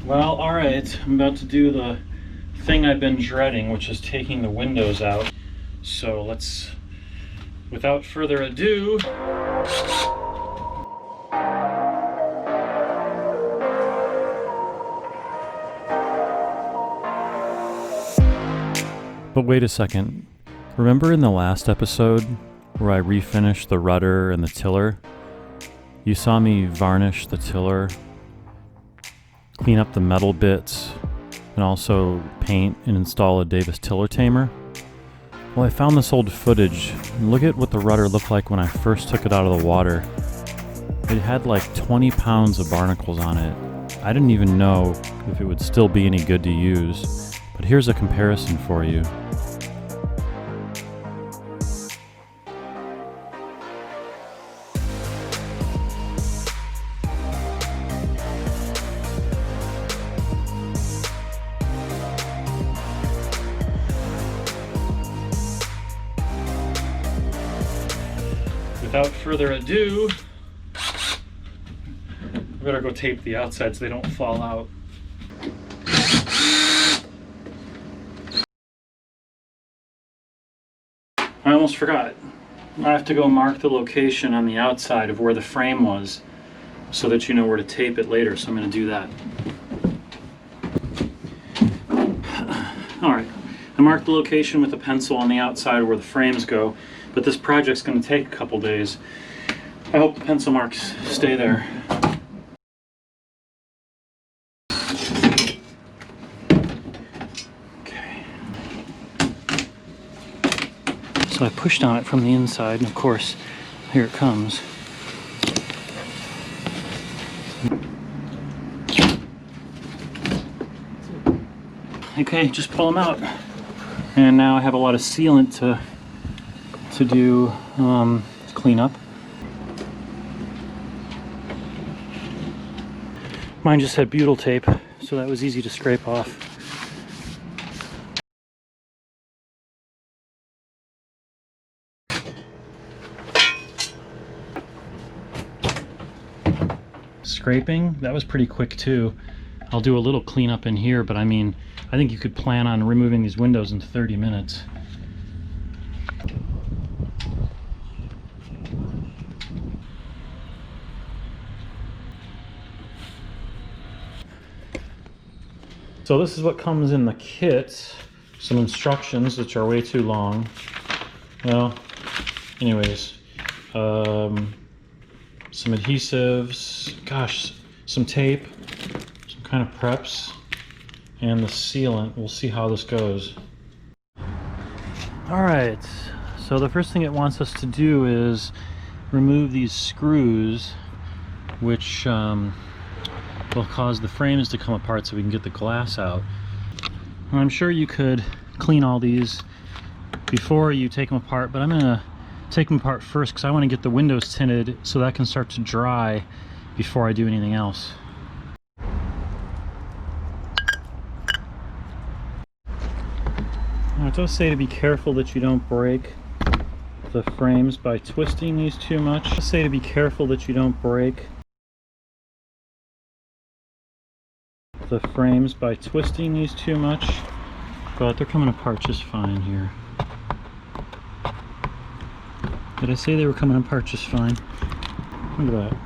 Well, alright, I'm about to do the thing I've been dreading, which is taking the windows out. So let's, without further ado, but wait a second. Remember in the last episode where I refinished the rudder and the tiller? You saw me varnish the tiller, clean up the metal bits, and also paint and install a Davis tiller tamer. Well, I found this old footage, and look at what the rudder looked like when I first took it out of the water. It had like 20 pounds of barnacles on it. I didn't even know if it would still be any good to use, but here's a comparison for you. Without further ado, I better go tape the outside so they don't fall out. I almost forgot. I have to go mark the location on the outside of where the frame was so that you know where to tape it later, so I'm going to do that. Alright, I marked the location with a pencil on the outside where the frames go, but this project's going to take a couple days. I hope the pencil marks stay there. Okay. So I pushed on it from the inside, and of course, here it comes. Okay, just pull them out. And now I have a lot of sealant to do clean up. Mine just had butyl tape, so that was easy to scrape off. Scraping, that was pretty quick too. I'll do a little cleanup in here, but I mean, I think you could plan on removing these windows in 30 minutes. So this is what comes in the kit. Some instructions, which are way too long. Well, anyways, some adhesives, gosh, some tape, some kind of preps, and the sealant. We'll see how this goes. All right, so the first thing it wants us to do is remove these screws, which will cause the frames to come apart so we can get the glass out. And I'm sure you could clean all these before you take them apart, but I'm gonna take them apart first because I want to get the windows tinted so that can start to dry before I do anything else. Now it does say to be careful that you don't break the frames by twisting these too much. It does say to be careful that you don't break the frames by twisting these too much, but they're coming apart just fine here. Did I say they were coming apart just fine? Look at that.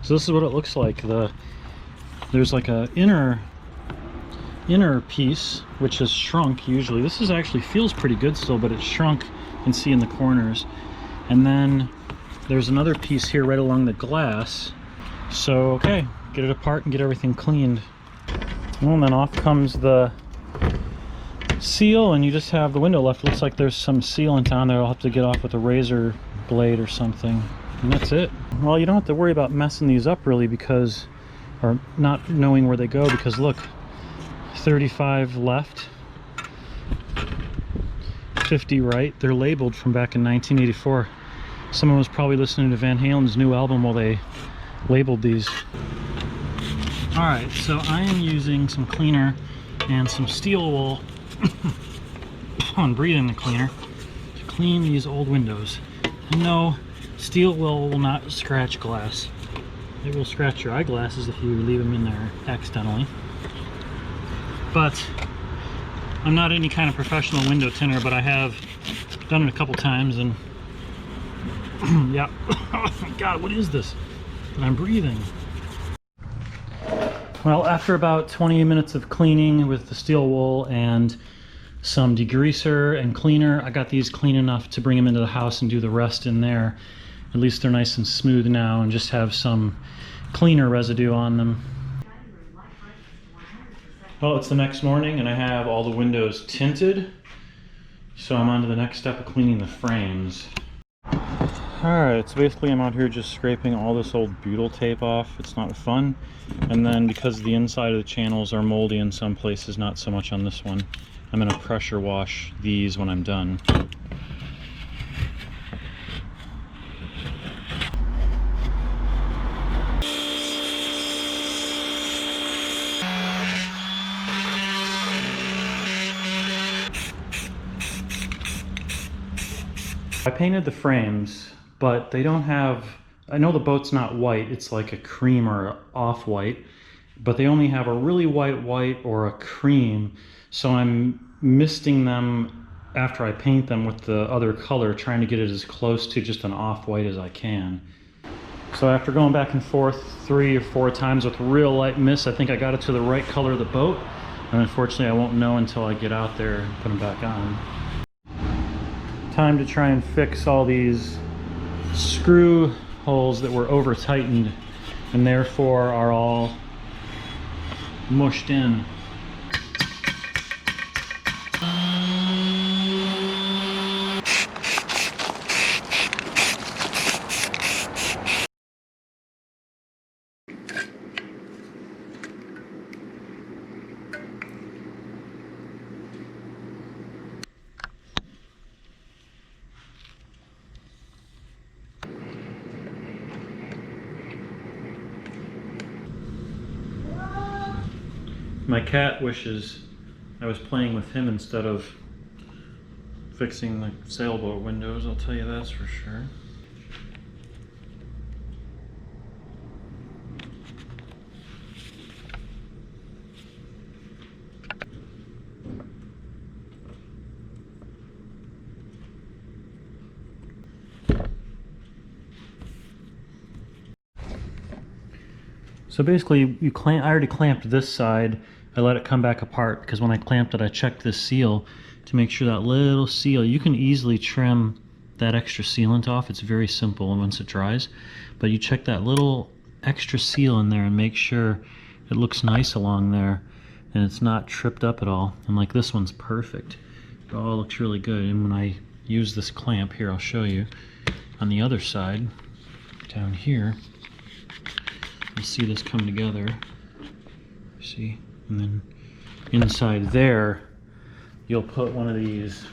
So this is what it looks like. There's like a inner piece which has shrunk usually. This is actually feels pretty good still, but it's shrunk. You can see in the corners. And then there's another piece here right along the glass. So okay, get it apart and get everything cleaned. Well, and then off comes the seal, and you just have the window left. Looks like there's some sealant on there. I'll have to get off with a razor blade or something, and that's it. Well, you don't have to worry about messing these up really, because, or not knowing where they go, because look, 35 left, 50 right. They're labeled from back in 1984. Someone was probably listening to Van Halen's new album while they labeled these. Alright, so I am using some cleaner and some steel wool on breathing the cleaner to clean these old windows. And no, steel wool will not scratch glass. It will scratch your eyeglasses if you leave them in there accidentally. But I'm not any kind of professional window tinter, but I have done it a couple times, and yeah. Oh God, what is this? I'm breathing. Well, after about 20 minutes of cleaning with the steel wool and some degreaser and cleaner, I got these clean enough to bring them into the house and do the rest in there. At least they're nice and smooth now and just have some cleaner residue on them. Well, it's the next morning and I have all the windows tinted, so I'm on to the next step of cleaning the frames. Alright, so basically I'm out here just scraping all this old butyl tape off. It's not fun. And then because the inside of the channels are moldy in some places, not so much on this one, I'm going to pressure wash these when I'm done. I painted the frames, but they don't have, I know the boat's not white, it's like a cream or off-white, but they only have a really white or a cream, so I'm misting them after I paint them with the other color, trying to get it as close to just an off-white as I can. So after going back and forth 3 or 4 times with real light mist, I think I got it to the right color of the boat, and unfortunately I won't know until I get out there and put them back on. Time to try and fix all these screw holes that were over tightened and therefore are all mushed in. My cat wishes I was playing with him instead of fixing the sailboat windows, I'll tell you that's for sure. So basically, I already clamped this side. I let it come back apart because when I clamped it, I checked this seal to make sure that little seal, you can easily trim that extra sealant off. It's very simple once it dries, but you check that little extra seal in there and make sure it looks nice along there and it's not tripped up at all. And like this one's perfect. It all looks really good. And when I use this clamp here, I'll show you on the other side down here, you see this come together, see, and then inside there you'll put one of these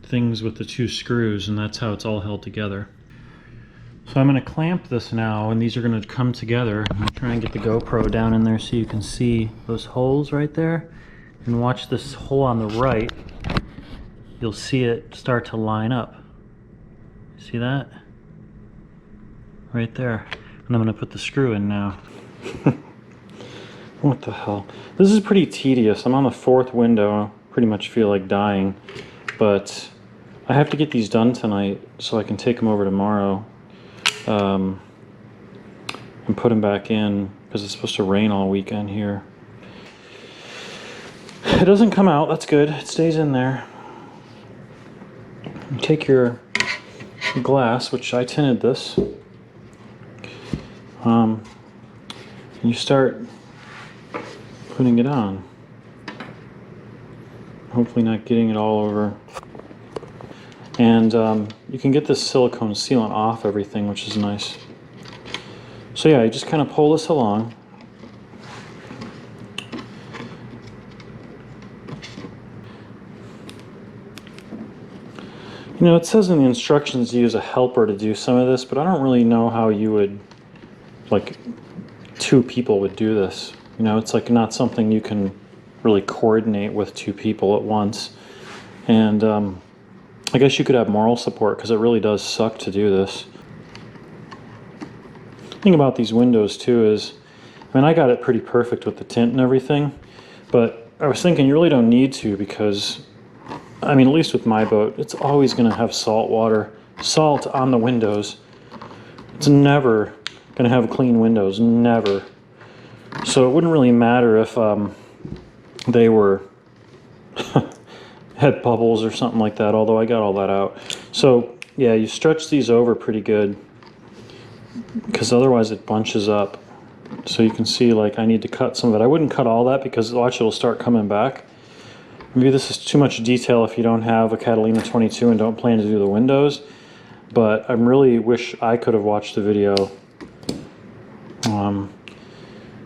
things with the 2 screws, and that's how it's all held together. So I'm going to clamp this now, and these are going to come together. I'm going to try and get the GoPro down in there so you can see those holes right there, and watch this hole on the right. You'll see it start to line up. See that? Right there. And I'm going to put the screw in now. What the hell? This is pretty tedious. I'm on the 4th window. I pretty much feel like dying. But I have to get these done tonight so I can take them over tomorrow and put them back in because it's supposed to rain all weekend here. It doesn't come out. That's good. It stays in there. You take your glass, which I tinted this. You start putting it on. Hopefully not getting it all over. And you can get this silicone sealant off everything, which is nice. So yeah, you just kind of pull this along. You know, it says in the instructions to use a helper to do some of this, but I don't really know how you would, like, 2 people would do this. You know, it's like not something you can really coordinate with 2 people at once. And I guess you could have moral support because it really does suck to do this. thing about these windows too is, I mean, I got it pretty perfect with the tint and everything, but I was thinking you really don't need to, because, I mean, at least with my boat, it's always going to have salt on the windows. It's never going to have clean windows, never. So it wouldn't really matter if they were had bubbles or something like that, although I got all that out. So yeah, you stretch these over pretty good, because otherwise it bunches up. So you can see, like, I need to cut some of it. I wouldn't cut all that, because watch, it'll start coming back. Maybe this is too much detail if you don't have a Catalina 22 and don't plan to do the windows, but I really wish I could have watched the video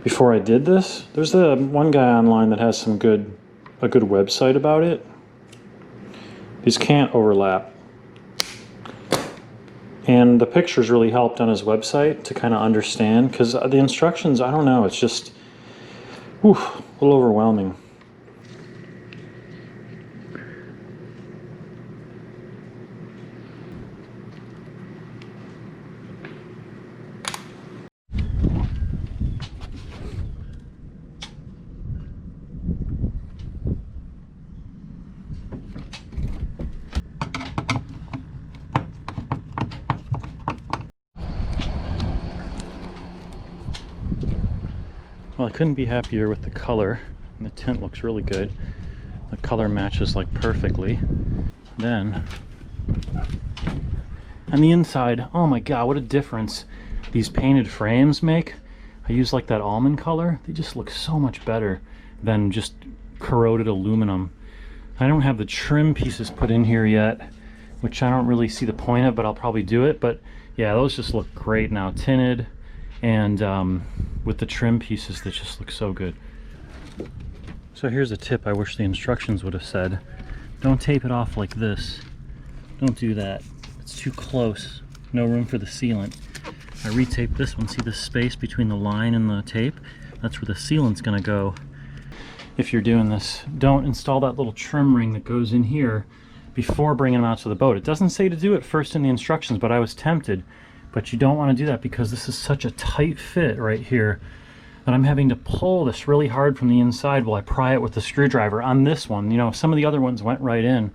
before I did this. There's the one guy online that has a good website about it. These can't overlap. And the pictures really helped on his website to kind of understand, because the instructions, I don't know, it's just whew, a little overwhelming. Well, I couldn't be happier with the color, and the tint looks really good. The color matches like perfectly. Then, on the inside, oh my god, what a difference these painted frames make. I use like that almond color. They just look so much better than just corroded aluminum. I don't have the trim pieces put in here yet, which I don't really see the point of, but I'll probably do it. But yeah, those just look great now, tinted, and with the trim pieces that just look so good. So here's a tip I wish the instructions would have said. Don't tape it off like this. Don't do that. It's too close. No room for the sealant. I retaped this one. See the space between the line and the tape? That's where the sealant's gonna go. If you're doing this, don't install that little trim ring that goes in here before bringing them out to the boat. It doesn't say to do it first in the instructions, but I was tempted. But you don't want to do that, because this is such a tight fit right here that I'm having to pull this really hard from the inside while I pry it with the screwdriver on this one. You know, some of the other ones went right in,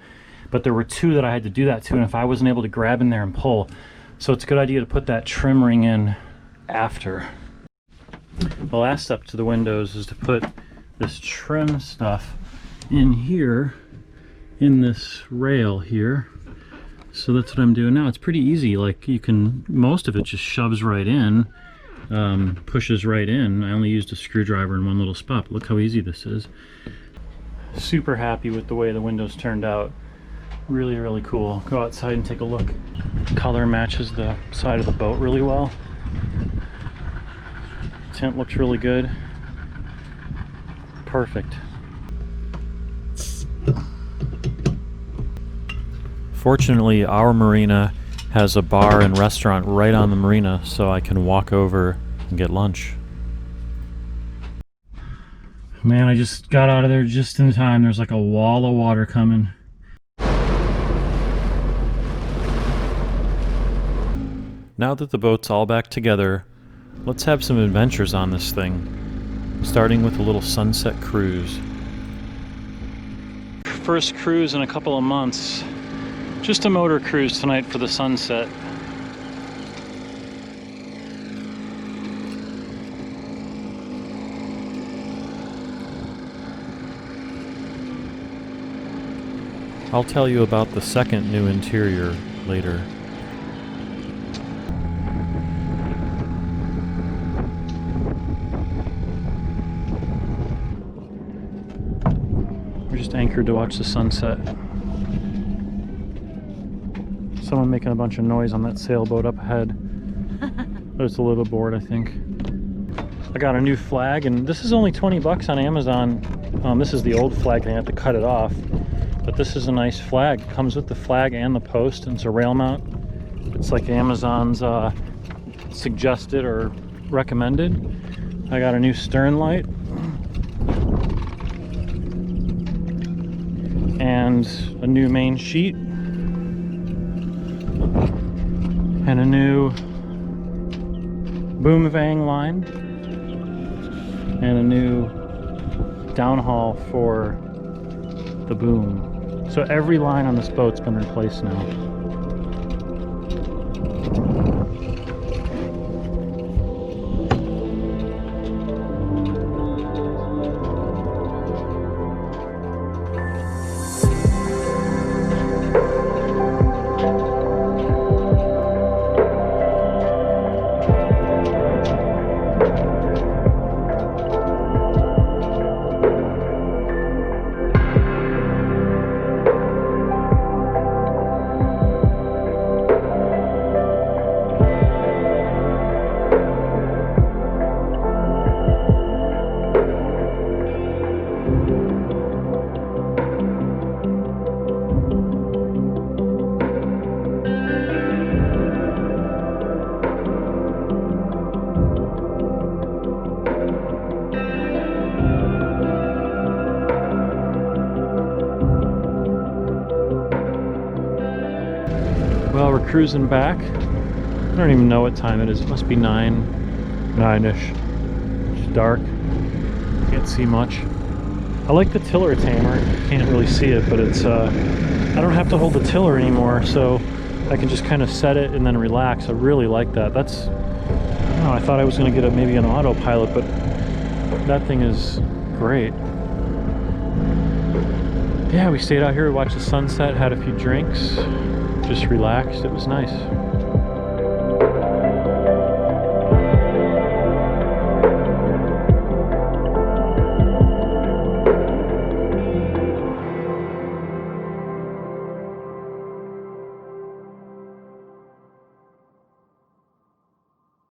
but there were two that I had to do that to, and if I wasn't able to grab in there and pull. So it's a good idea to put that trim ring in after. The last step to the windows is to put this trim stuff in here, in this rail here. So that's what I'm doing now. It's pretty easy. Like, you can, most of it just shoves right in, pushes right in. I only used a screwdriver in one little spot, but look how easy this is. Super happy with the way the windows turned out. Really, really cool. Go outside and take a look. Color matches the side of the boat really well. Tint looks really good. Perfect. Fortunately, our marina has a bar and restaurant right on the marina, so I can walk over and get lunch. Man, I just got out of there just in time. There's like a wall of water coming. Now that the boat's all back together, let's have some adventures on this thing, starting with a little sunset cruise. First cruise in a couple of months. Just a motor cruise tonight for the sunset. I'll tell you about the second new interior later. We're just anchored to watch the sunset. Someone making a bunch of noise on that sailboat up ahead. There's a little board, I think. I got a new flag, and this is only 20 bucks on Amazon. This is the old flag, they have to cut it off. But this is a nice flag. It comes with the flag and the post, and it's a rail mount. It's like Amazon's suggested or recommended. I got a new stern light. And a new main sheet. And a new boom vang line and a new downhaul for the boom. So every line on this boat's been replaced now. Well, we're cruising back. I don't even know what time it is. It must be 9-ish. It's dark. Can't see much. I like the tiller tamer. Can't really see it, but it's I don't have to hold the tiller anymore, so I can just kind of set it and then relax. I really like that. That's, I don't know, I thought I was going to get maybe an autopilot, but that thing is great. Yeah, we stayed out here, we watched the sunset, had a few drinks, just relaxed. It was nice.